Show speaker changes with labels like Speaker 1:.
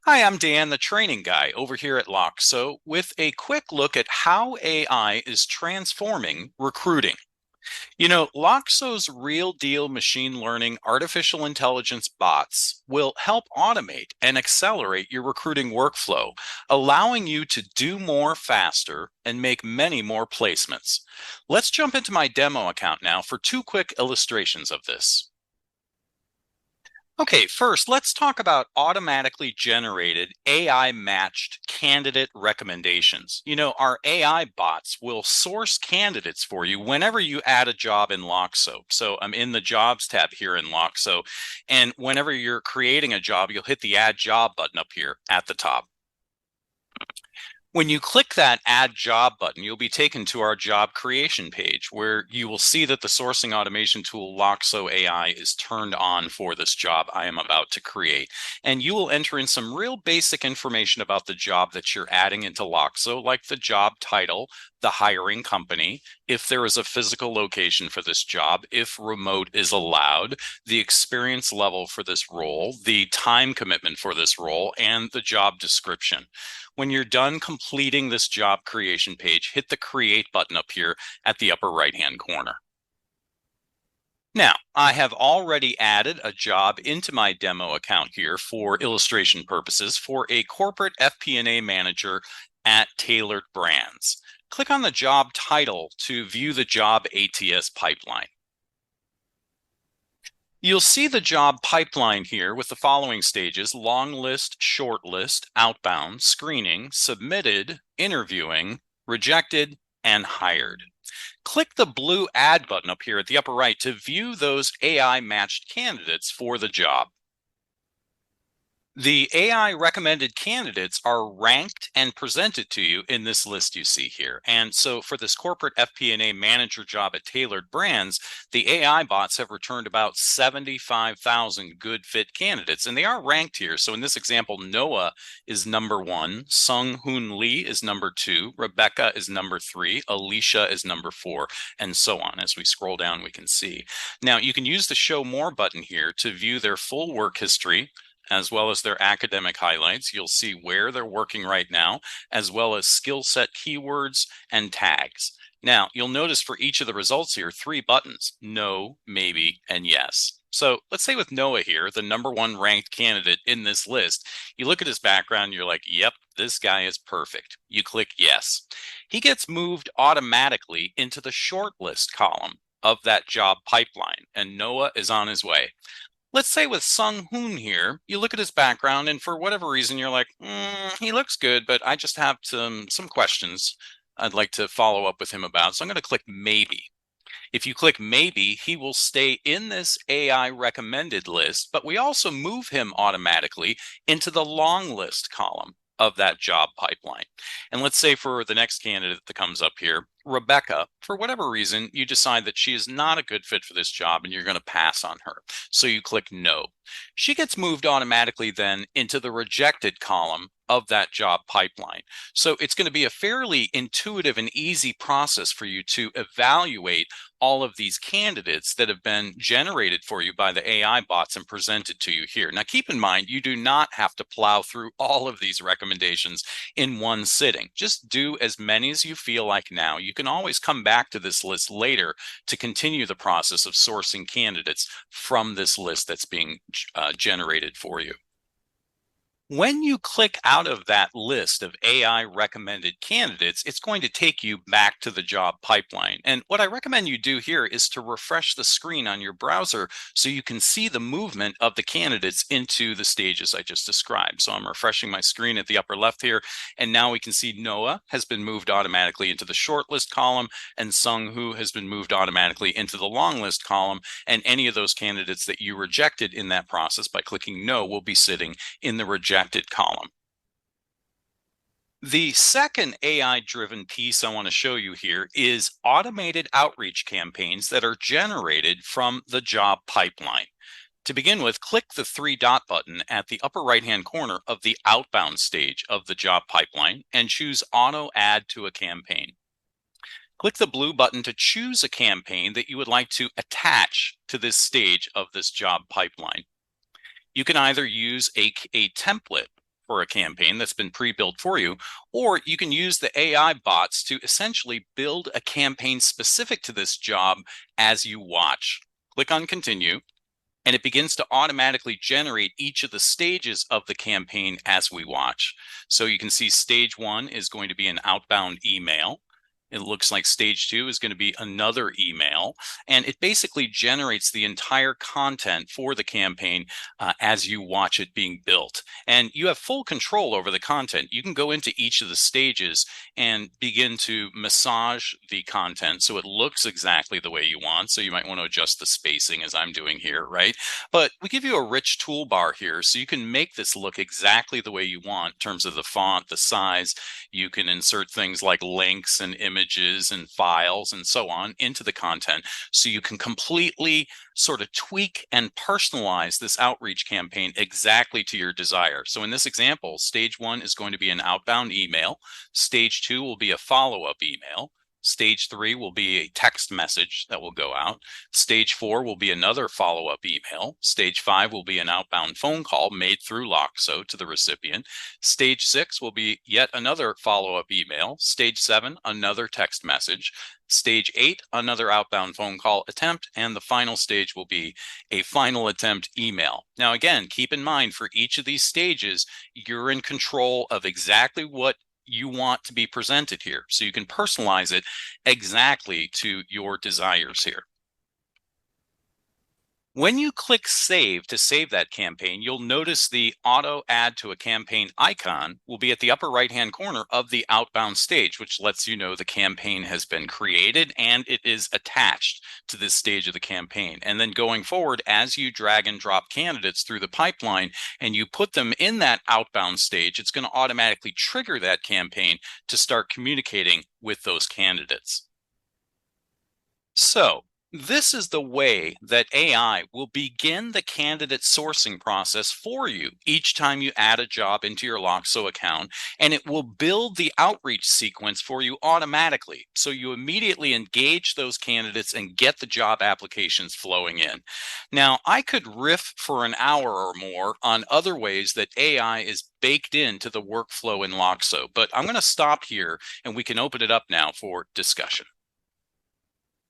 Speaker 1: Hi, I'm Dan, the training guy over here at Loxo, with a quick look at how AI is transforming recruiting. Loxo's real deal machine learning artificial intelligence bots will help automate and accelerate your recruiting workflow, allowing you to do more faster and make many more placements. Let's jump into my demo account now for two quick illustrations of this. Okay, first, let's talk about automatically generated AI matched candidate recommendations. Our AI bots will source candidates for you whenever you add a job in Loxo. So I'm in the jobs tab here in Loxo, and whenever you're creating a job, you'll hit the add job button up here at the top. When you click that Add Job button, you'll be taken to our job creation page where you will see that the sourcing automation tool Loxo AI is turned on for this job I am about to create. And you will enter in some real basic information about the job that you're adding into Loxo, like the job title, the hiring company, if there is a physical location for this job, if remote is allowed, the experience level for this role, the time commitment for this role, and the job description. When you're done completing this job creation page, hit the Create button up here at the upper right-hand corner. Now, I have already added a job into my demo account here for illustration purposes for a corporate FP&A manager at Tailored Brands. Click on the job title to view the job ATS pipeline. You'll see the job pipeline here with the following stages: long list, short list, outbound, screening, submitted, interviewing, rejected, and hired. Click the blue Add button up here at the upper right to view those AI matched candidates for the job. The AI recommended candidates are ranked and presented to you in this list you see here. And so for this corporate FP&A manager job at Tailored Brands, the AI bots have returned about 75,000 good fit candidates, and they are ranked here. So in this example, Noah is number 1, Sung Hoon Lee is number 2, Rebecca is number 3, Alicia is number 4, and so on. As we scroll down, we can see. Now, you can use the Show More button here to view their full work history, as well as their academic highlights. You'll see where they're working right now, as well as skill set keywords and tags. Now, you'll notice for each of the results here, 3 buttons: no, maybe, and yes. So let's say with Noah here, the number 1 ranked candidate in this list, you look at his background, you're like, yep, this guy is perfect. You click yes. He gets moved automatically into the shortlist column of that job pipeline, and Noah is on his way. Let's say with Sung Hoon here, you look at his background, and for whatever reason, you're like, he looks good, but I just have some questions I'd like to follow up with him about. So I'm going to click maybe. If you click maybe, he will stay in this AI recommended list, but we also move him automatically into the long list column of that job pipeline. And let's say for the next candidate that comes up here, Rebecca, for whatever reason, you decide that she is not a good fit for this job and you're going to pass on her. So you click no. She gets moved automatically then into the rejected column of that job pipeline. So it's going to be a fairly intuitive and easy process for you to evaluate all of these candidates that have been generated for you by the AI bots and presented to you here. Now, keep in mind, you do not have to plow through all of these recommendations in one sitting. Just do as many as you feel like now. You can always come back to this list later to continue the process of sourcing candidates from this list that's being generated for you. When you click out of that list of AI recommended candidates, it's going to take you back to the job pipeline. And what I recommend you do here is to refresh the screen on your browser so you can see the movement of the candidates into the stages I just described. So I'm refreshing my screen at the upper left here, and now we can see Noah has been moved automatically into the shortlist column, and Sung Hoo has been moved automatically into the long list column, and any of those candidates that you rejected in that process by clicking no will be sitting in the rejected column. The second AI-driven piece I want to show you here is automated outreach campaigns that are generated from the job pipeline. To begin with, click the 3-dot button at the upper right-hand corner of the outbound stage of the job pipeline and choose Auto Add to a Campaign. Click the blue button to choose a campaign that you would like to attach to this stage of this job pipeline. You can either use a template for a campaign that's been pre-built for you, or you can use the AI bots to essentially build a campaign specific to this job as you watch. Click on continue, and it begins to automatically generate each of the stages of the campaign as we watch. So you can see stage 1 is going to be an outbound email. It looks like stage 2 is going to be another email, and it basically generates the entire content for the campaign as you watch it being built. And you have full control over the content. You can go into each of the stages and begin to massage the content so it looks exactly the way you want. So you might want to adjust the spacing as I'm doing here, right? But we give you a rich toolbar here so you can make this look exactly the way you want in terms of the font, the size. You can insert things like links and images and files and so on into the content, so you can completely sort of tweak and personalize this outreach campaign exactly to your desire. So in this example, stage 1 is going to be an outbound email. Stage 2 will be a follow-up email. Stage 3 will be a text message that will go out. Stage 4 will be another follow-up email. Stage 5 will be an outbound phone call made through Loxo to the recipient. Stage 6 will be yet another follow-up email. Stage 7, another text message. Stage 8, another outbound phone call attempt. And the final stage will be a final attempt email. Now, again, keep in mind for each of these stages, you're in control of exactly what you want to be presented here. So you can personalize it exactly to your desires here. When you click save to save that campaign, you'll notice the auto add to a campaign icon will be at the upper right-hand corner of the outbound stage, which lets you know the campaign has been created and it is attached to this stage of the campaign. And then going forward, as you drag and drop candidates through the pipeline and you put them in that outbound stage, it's going to automatically trigger that campaign to start communicating with those candidates. So, this is the way that AI will begin the candidate sourcing process for you each time you add a job into your Loxo account, and it will build the outreach sequence for you automatically. So you immediately engage those candidates and get the job applications flowing in. Now, I could riff for an hour or more on other ways that AI is baked into the workflow in Loxo, but I'm going to stop here and we can open it up now for discussion.